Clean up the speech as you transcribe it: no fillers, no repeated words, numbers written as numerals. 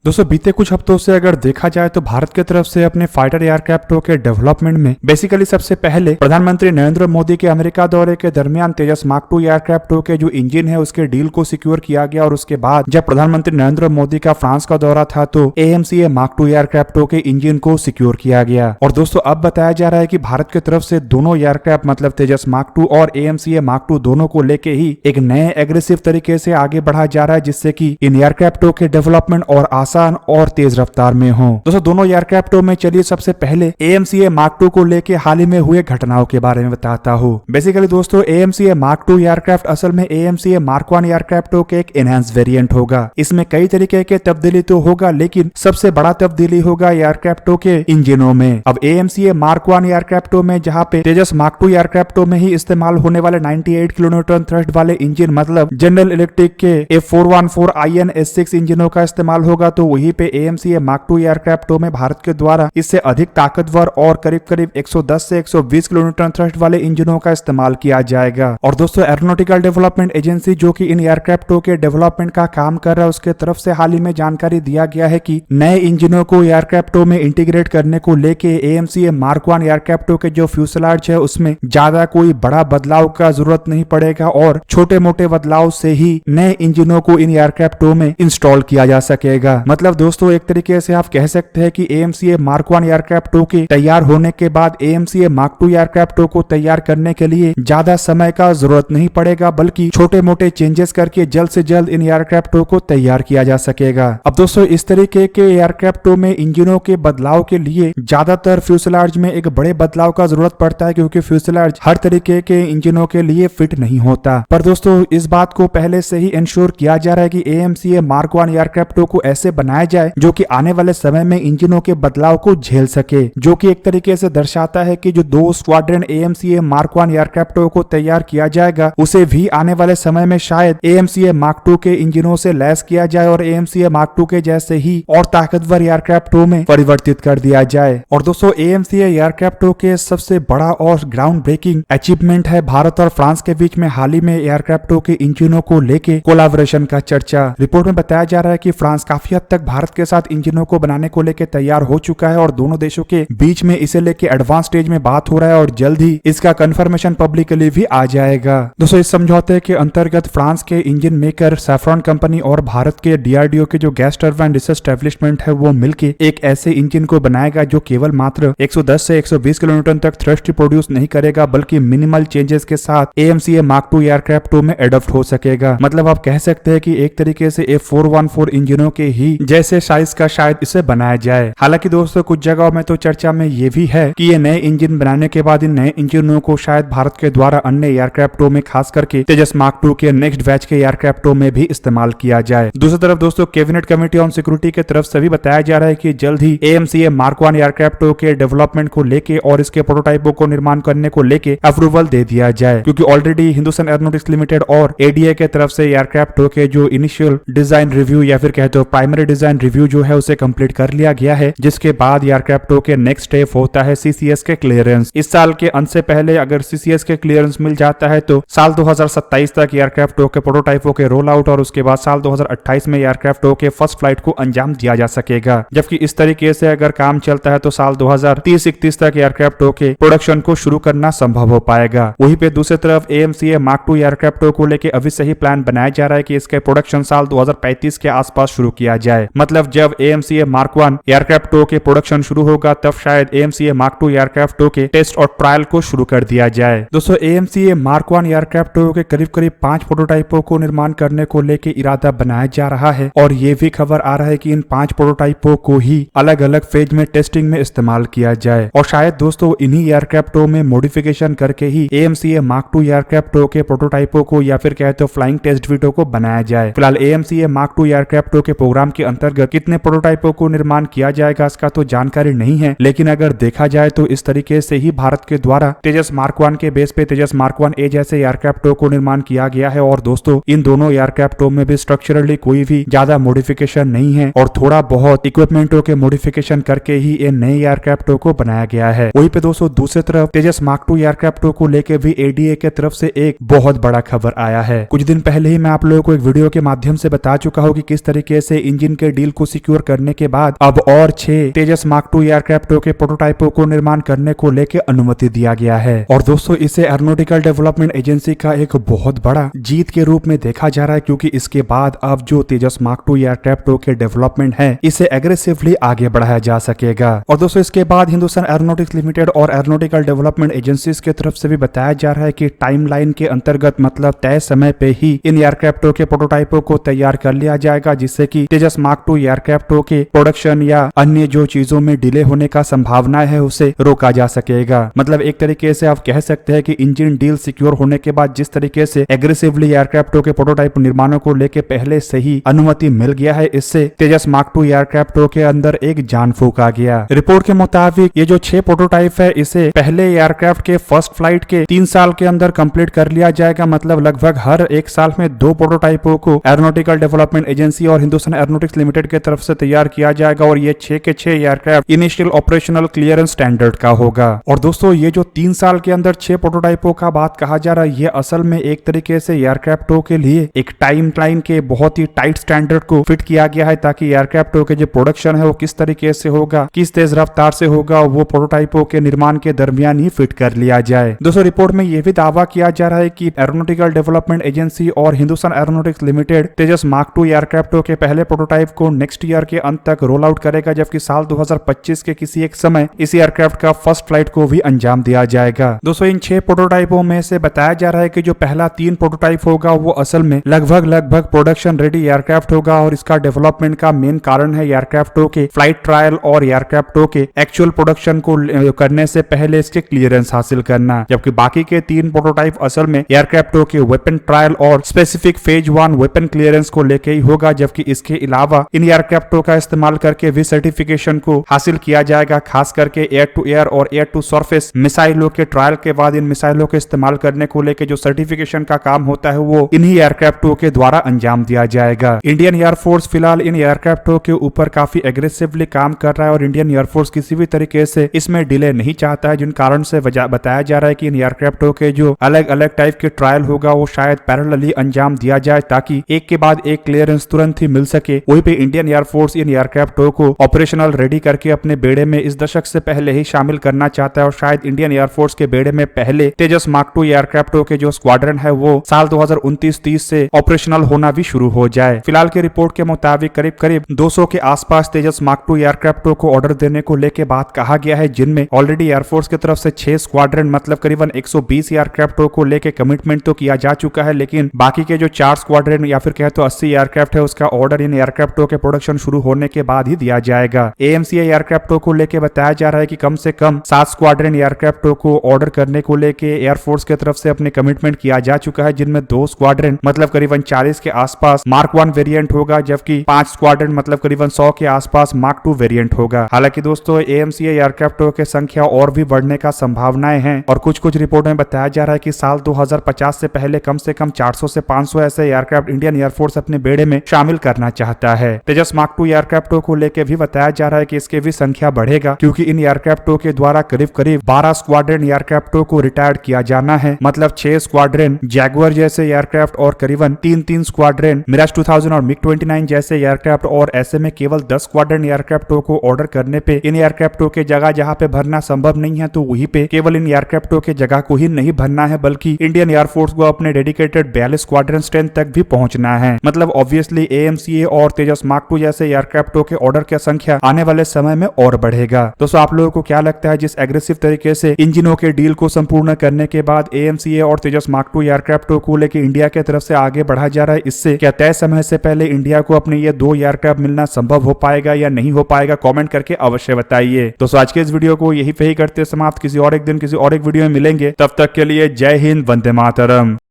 दोस्तों बीते कुछ हफ्तों से अगर देखा जाए तो भारत की तरफ से अपने फाइटर एयरक्राफ्टों के डेवलपमेंट में बेसिकली सबसे पहले प्रधानमंत्री नरेंद्र मोदी के अमेरिका दौरे के दरमियान तेजस मार्क 2 एयरक्राफ्टों के जो इंजन है उसके डील को सिक्योर किया गया और उसके बाद जब प्रधानमंत्री नरेंद्र मोदी का फ्रांस का दौरा था तो AMCA मार्क 2 एयरक्राफ्टों के इंजन को सिक्योर किया गया। और दोस्तों अब बताया जा रहा है कि भारत की तरफ से दोनों एयरक्राफ्ट मतलब तेजस मार्क 2 और AMCA मार्क 2 दोनों को लेके ही एक नए एग्रेसिव तरीके से आगे बढ़ा जा रहा है, जिससे कि इन एयरक्राफ्टों के डेवलपमेंट और आसान और तेज रफ्तार में हो। दोस्तों दोनों एयरक्राफ्टों में चलिए सबसे पहले AMCA मार्क 2 को लेके हाल ही में हुए घटनाओं के बारे में बताता हूँ। बेसिकली दोस्तों AMCA मार्क 2 एयरक्राफ्ट असल में AMCA मार्क 1 एयरक्राफ्टों के एक एनहांस वेरिएंट होगा। इसमें कई तरीके के तब्दीली तो होगा, लेकिन सबसे बड़ा तब्दीली होगा एयरक्राफ्टों के इंजनों में। अब AMCA मार्क 1 एयरक्राफ्टों में जहाँ पे तेजस मार्क 2 एयरक्राफ्टों में ही इस्तेमाल होने वाले 98 किलोन्यूटन थ्रस्ट वाले इंजन मतलब जनरल इलेक्ट्रिक के F414IN S6 इंजनों का इस्तेमाल होगा, तो वहीं पे AMCA मार्क 2 एयरक्राफ्टों में भारत के द्वारा इससे अधिक ताकतवर और करीब करीब 110 से 120 किलोन्यूटन थ्रस्ट वाले इंजनों का इस्तेमाल किया जाएगा। और दोस्तों एरोनॉटिकल डेवलपमेंट एजेंसी जो कि इन एयरक्राफ्टों के डेवलपमेंट का काम कर रहा है उसके तरफ से हाल ही में जानकारी दिया गया है कि नए इंजनों को एयरक्राफ्टों में इंटीग्रेट करने को लेके AMCA मार्क 1 एयरक्राफ्टों के जो फ्यूसलाज है उसमें ज्यादा कोई बड़ा बदलाव का जरूरत नहीं पड़ेगा और छोटे मोटे बदलाव से ही नए इंजनों को इन एयरक्राफ्टों में इंस्टॉल किया जा सकेगा। मतलब दोस्तों एक तरीके से आप कह सकते हैं कि AMCA मार्क 1 एयरक्राफ्टों के तैयार होने के बाद AMCA मार्क 2 एयरक्राफ्टों को तैयार करने के लिए ज्यादा समय का जरूरत नहीं पड़ेगा, बल्कि छोटे मोटे चेंजेस करके जल्द से जल्द इन एयरक्राफ्टों को तैयार किया जा सकेगा। अब दोस्तों इस तरीके के एयरक्राफ्टों में इंजनों के बदलाव के लिए ज्यादातर फ्यूसलाज में एक बड़े बदलाव का जरूरत पड़ता है, क्योंकि फ्यूसलाज हर तरीके के इंजनों के लिए फिट नहीं होता। पर दोस्तों इस बात को पहले से ही इंश्योर किया जा रहा है कि AMCA मार्क 1 एयरक्राफ्टों को ऐसे बनाया जाए जो कि आने वाले समय में इंजनों के बदलाव को झेल सके, जो कि एक तरीके से दर्शाता है कि जो 2 स्क्वाड्रन AMCA मार्क 1 एयरक्राफ्टों को तैयार किया जाएगा उसे भी आने वाले समय में शायद AMCA मार्क 2 के इंजनों से लैस किया जाए और AMCA मार्क 2 के जैसे ही और ताकतवर एयरक्राफ्टों में परिवर्तित कर दिया जाए। और दोस्तों AMCA एयरक्राफ्टों के सबसे बड़ा और ग्राउंड ब्रेकिंग अचीवमेंट है भारत और फ्रांस के बीच में हाल ही में एयरक्राफ्टों के इंजनों को लेके कोलैबोरेशन का चर्चा। रिपोर्ट में बताया जा रहा है कि फ्रांस काफी हद तक भारत के साथ इंजनों को बनाने को लेके तैयार हो चुका है और दोनों देशों के बीच में इसे लेके एडवांस स्टेज में बात हो रहा है और जल्द ही इसका कंफर्मेशन पब्लिकली भी आ जाएगा। दोस्तों इस समझौते के अंतर्गत फ्रांस के इंजन मेकर सैफ्रॉन कंपनी और भारत के DRDO के जो गैस टरबाइन रिसर्च एस्टेब्लिशमेंट है वो मिलके एक ऐसे इंजन को बनाएगा जो केवल मात्र 110 से 120 किलोन्यूटन तक थ्रस्ट प्रोड्यूस नहीं करेगा, बल्कि मिनिमल चेंजेस के साथ AMCA मार्क 2 एयरक्राफ्टों में एडॉप्ट हो सकेगा। मतलब आप कह सकते हैं कि एक तरीके से F414 इंजनों के ही जैसे साइज का शायद इसे बनाया जाए। हालांकि दोस्तों कुछ जगहों में तो चर्चा में ये भी है कि ये नए इंजन बनाने के बाद इन नए इंजनों को शायद भारत के द्वारा अन्य एयरक्राफ्टों में खास करके तेजस मार्क 2 के नेक्स्ट बैच के एयरक्राफ्टों में भी इस्तेमाल किया जाए। दूसरी तरफ दोस्तों कैबिनेट कमेटी ऑन सिक्योरिटी की तरफ से भी बताया जा रहा है कि जल्द ही AMCA मार्क 1 एयरक्राफ्टों के डेवलपमेंट को लेके और इसके प्रोटोटाइपों को निर्माण करने को लेके अप्रूवल दे दिया जाए, क्योंकि ऑलरेडी हिंदुस्तान एरोनॉटिक्स लिमिटेड और ADA के तरफ से एयरक्राफ्टों के जो इनिशियल डिजाइन रिव्यू या फिर कहते हो प्राइमरी डिजाइन रिव्यू जो है उसे कंप्लीट कर लिया गया है, जिसके बाद एयरक्राफ्टों के नेक्स्ट स्टेप होता है CCS के क्लियरेंस। इस साल के अंत से पहले अगर CCS के क्लियरेंस मिल जाता है तो साल 2027 तक एयरक्राफ्टों के प्रोटोटाइपों के रोल आउट और उसके बाद साल 2028 में एयरक्राफ्टों के फर्स्ट फ्लाइट को अंजाम दिया जा सकेगा। जबकि इस तरीके से अगर काम चलता है तो साल 2030-31 तक एयरक्राफ्टों के प्रोडक्शन को शुरू करना संभव हो पाएगा। वहीं पे दूसरी तरफ AMCA मार्क 2 एयरक्राफ्टों को लेके अभी से ही प्लान बनाया जा रहा है कि इसके प्रोडक्शन साल 2035 के आसपास शुरू किया जाए। मतलब जब AMCA मार्क 1 एयरक्राफ्टों के प्रोडक्शन शुरू होगा तब शायद AMCA मार्क 2 एयरक्राफ्टों के टेस्ट और ट्रायल को शुरू कर दिया जाए। दोस्तों AMCA मार्क 1 एयरक्राफ्टों के करीब करीब 5 प्रोटोटाइपों को निर्माण करने को लेके इरादा बनाया जा रहा है और ये भी खबर आ रहा है कि इन 5 प्रोटोटाइपों को ही अलग अलग फेज में टेस्टिंग में इस्तेमाल किया जाए और शायद दोस्तों इन्हीं एयरक्राफ्टों में मॉडिफिकेशन करके ही AMCA मार्क 2 एयरक्राफ्टों के प्रोटोटाइपों को या फिर कहते हो फ्लाइंग टेस्ट वीडियो को बनाया जाए। फिलहाल AMCA मार्क 2 एयरक्राफ्टों के प्रोग्राम के अंतर्गत कितने प्रोटोटाइपों को निर्माण किया जाएगा इसका तो जानकारी नहीं है, लेकिन अगर देखा जाए तो इस तरीके से ही भारत के द्वारा तेजस मार्क 1 के बेस पे तेजस मार्क 1A जैसे एयरक्राफ्टों को निर्माण किया गया है। और दोस्तों इन दोनों एयरक्राफ्टों में भी स्ट्रक्चरली कोई भी ज्यादा मॉडिफिकेशन नहीं है और थोड़ा बहुत इक्विपमेंटों के मॉडिफिकेशन करके ही इन नए एयरक्राफ्टों को बनाया गया है। वहीं पे दोस्तों दूसरी तरफ तेजस मार्क 2 एयरक्राफ्टों को लेकर भी ADA के तरफ से एक बहुत बड़ा खबर आया है। कुछ दिन पहले ही मैं आप लोगों को एक वीडियो के माध्यम से बता चुका हूँ कि किस तरीके से इंजन इंजन के डील को सिक्योर करने के बाद अब और 6 तेजस मार्क 2 एयरक्राफ्टों के प्रोटोटाइपों को निर्माण करने को लेकर अनुमति दिया गया है। और दोस्तों इसे एरोनॉटिकल डेवलपमेंट एजेंसी का एक बहुत बड़ा जीत के रूप में देखा जा रहा है, क्योंकि इसके बाद अब जो तेजस मार्क 2 एयरक्राफ्टों के डेवलपमेंट है इसे एग्रेसिवली आगे बढ़ाया जा सकेगा। और दोस्तों इसके बाद हिंदुस्तान एरोनॉटिक्स लिमिटेड और एरोनॉटिकल डेवलपमेंट एजेंसीज की तरफ से भी बताया जा रहा है कि टाइमलाइन के अंतर्गत मतलब तय समय पे ही इन एयरक्राफ्टों के प्रोटोटाइपों को तैयार कर लिया जाएगा, जिससे कि तेजस मार्क 2 एयरक्राफ्टों के प्रोडक्शन या अन्य जो चीजों में डिले होने का संभावना है उसे रोका जा सकेगा। मतलब एक तरीके से आप कह सकते हैं कि इंजन डील सिक्योर होने के बाद जिस तरीके से एग्रेसिवली एयरक्राफ्टों के प्रोटोटाइप निर्माणों को लेकर पहले से ही अनुमति मिल गया है, इससे तेजस मार्क 2 एयरक्राफ्टों के अंदर एक जान फूंक आ गया। रिपोर्ट के मुताबिक ये जो 6 प्रोटोटाइप है इसे पहले एयरक्राफ्ट के फर्स्ट फ्लाइट के 3 साल के अंदर कंप्लीट कर लिया जाएगा। मतलब लगभग हर 1 साल में 2 प्रोटोटाइपों को एरोनॉटिकल डेवलपमेंट एजेंसी और हिंदुस्तान एरोनॉटिक्स लिमिटेड की तरफ से तैयार किया जाएगा और ये 6 के 6 aircraft initial operational clearance standard का होगा। और दोस्तों ये जो 3 साल के अंदर 6 प्रोटोटाइपों का बात कहा जा रहा है, ये असल में एक तरीके से एयरक्राफ्टों के लिए एक टाइमलाइन के बहुत ही टाइट स्टैंडर्ड को फिट किया गया है, ताकि एयरक्राफ्टों के जो प्रोडक्शन है वो किस तरीके से होगा, किस तेज रफ्तार से होगा, वो प्रोटोटाइपों के निर्माण के दरमियान ही फिट कर लिया जाए। दोस्तों रिपोर्ट में यह भी दावा किया जा रहा है कि एरोनॉटिकल डेवलपमेंट एजेंसी और हिंदुस्तान एरोनॉटिक्स लिमिटेड तेजस मार्क 2 एयरक्राफ्टों के पहले प्रोटोटाइप को नेक्स्ट ईयर के अंत तक रोल आउट करेगा, जबकि साल 2025 के किसी एक समय इस एयरक्राफ्ट का फर्स्ट फ्लाइट को भी अंजाम दिया जाएगा। दोस्तों इन 6 प्रोटोटाइपों में से बताया जा रहा है कि जो पहला 3 प्रोटोटाइप होगा वो असल में लगभग प्रोडक्शन रेडी एयरक्राफ्ट होगा, और इसका डेवलपमेंट का मेन कारण है एयरक्राफ्टों के फ्लाइट ट्रायल और एयरक्राफ्टों के एक्चुअल प्रोडक्शन को करने से पहले इसके क्लियरेंस हासिल करना, जबकि बाकी के 3 प्रोटोटाइप असल में एयरक्राफ्टों के वेपन ट्रायल और स्पेसिफिक फेज 1 वेपन क्लियरेंस को लेके ही होगा। जबकि इसके अलावा इन एयरक्राफ्टों का इस्तेमाल करके भी सर्टिफिकेशन को हासिल किया जाएगा, खास करके एयर टू एयर और एयर टू सरफेस मिसाइलों के ट्रायल के बाद इन मिसाइलों के इस्तेमाल करने को लेके जो सर्टिफिकेशन का काम होता है वो इन्हीं एयरक्राफ्टों के द्वारा अंजाम दिया जाएगा। इंडियन एयरफोर्स फिलहाल इन एयरक्राफ्टों के ऊपर काफी एग्रेसिवली काम कर रहा है और इंडियन एयरफोर्स किसी भी तरीके से इसमें डिले नहीं चाहता है, जिन कारण से बताया जा रहा है कि इन एयरक्राफ्टों के जो अलग अलग टाइप के ट्रायल होगा वो शायद पैरेलली अंजाम दिया जाए, ताकि एक के बाद एक क्लियरेंस तुरंत ही मिल सके। वहीं पे इंडियन एयरफोर्स इन एयरक्राफ्टों को ऑपरेशनल रेडी करके अपने बेड़े में इस दशक से पहले ही शामिल करना चाहता है, और शायद इंडियन एयरफोर्स के बेड़े में पहले तेजस मार्क 2 एयरक्राफ्टों के जो स्क्वाड्रन है वो साल 2029-30 से ऑपरेशनल होना भी शुरू हो जाए। फिलहाल की रिपोर्ट के मुताबिक करीब 200 के आसपास तेजस मार्क 2 एयरक्राफ्टों को ऑर्डर देने को लेकर बात कहा गया है, जिनमें ऑलरेडी एयरफोर्स की तरफ से 6 स्क्वाड्रन मतलब करीबन 120 एयरक्राफ्टों को लेकर कमिटमेंट तो किया जा चुका है, लेकिन बाकी के जो 4 स्क्वाड्रन या फिर कहे तो 80 एयरक्राफ्ट है उसका ऑर्डर इन एयरक्राफ्टों के प्रोडक्शन शुरू होने के बाद ही दिया जाएगा। एएमसीए एयरक्राफ्टों को लेकर बताया जा रहा है कि कम से कम 7 स्क्वाड्रन एयरक्राफ्टों को ऑर्डर करने को लेकर एयरफोर्स की तरफ से अपने कमिटमेंट किया जा चुका है, जिनमें 2 स्क्वाड्रन मतलब करीबन 40 के आसपास मार्क 1 वेरिएंट होगा, जबकि 5 स्क्वाड्रन मतलब करीबन 100 के आसपास मार्क 2 वेरिएंट होगा। हालांकि दोस्तों एएमसीए एयरक्राफ्टों की संख्या और भी बढ़ने का संभावनाएं हैं, और कुछ रिपोर्ट में बताया जा रहा है कि साल 2050 से पहले कम से कम 400 से 500 ऐसे एयरक्राफ्ट इंडियन एयरफोर्स अपने बेड़े में शामिल करना चाहता है। तेजस मार्क 2 एयरक्राफ्टों को लेकर भी बताया जा रहा है कि इसके भी संख्या बढ़ेगा, क्योंकि इन एयरक्राफ्टों के द्वारा करीब 12 स्क्वाड्रन एयरक्राफ्टों को रिटायर्ड किया जाना है। मतलब 6 स्क्वाड्रन जैगुआर जैसे एयरक्राफ्ट और करीबन 3 स्क्वाड्रन मिराज 2000 और मिग 29 जैसे एयरक्राफ्ट, और ऐसे में केवल 10 स्क्वाड्रन एयरक्राफ्टों को ऑर्डर करने पे इन एयरक्राफ्टों के जगह जहां पे भरना संभव नहीं है, तो वहीं पे केवल इन एयरक्राफ्टों के जगह को ही नहीं भरना है, बल्कि इंडियन एयरफोर्स को अपने डेडिकेटेड 42 स्क्वाड्रन स्ट्रेंथ तक भी पहुंचना है। मतलब ऑब्वियसली एएमसीए और तेजस मार्क 2 जैसे एयरक्राफ्टों के ऑर्डर की संख्या आने वाले समय में और बढ़ेगा। दोस्तों आप लोगों को क्या लगता है, जिस एग्रेसिव तरीके से इंजनों के डील को संपूर्ण करने के बाद एएमसीए और तेजस मार्क 2 एयरक्राफ्टों को लेकर इंडिया की तरफ से आगे बढ़ा जा रहा है, इससे क्या तय समय से पहले इंडिया को अपने ये 2 एयरक्राफ्ट मिलना संभव हो पाएगा या नहीं हो पाएगा? कमेंट करके अवश्य बताइए। दोस्तों आज के इस वीडियो को यही पे ही करते समाप्त। किसी और एक दिन किसी और एक वीडियो में मिलेंगे, तब तक के लिए जय हिंद, वंदे मातरम।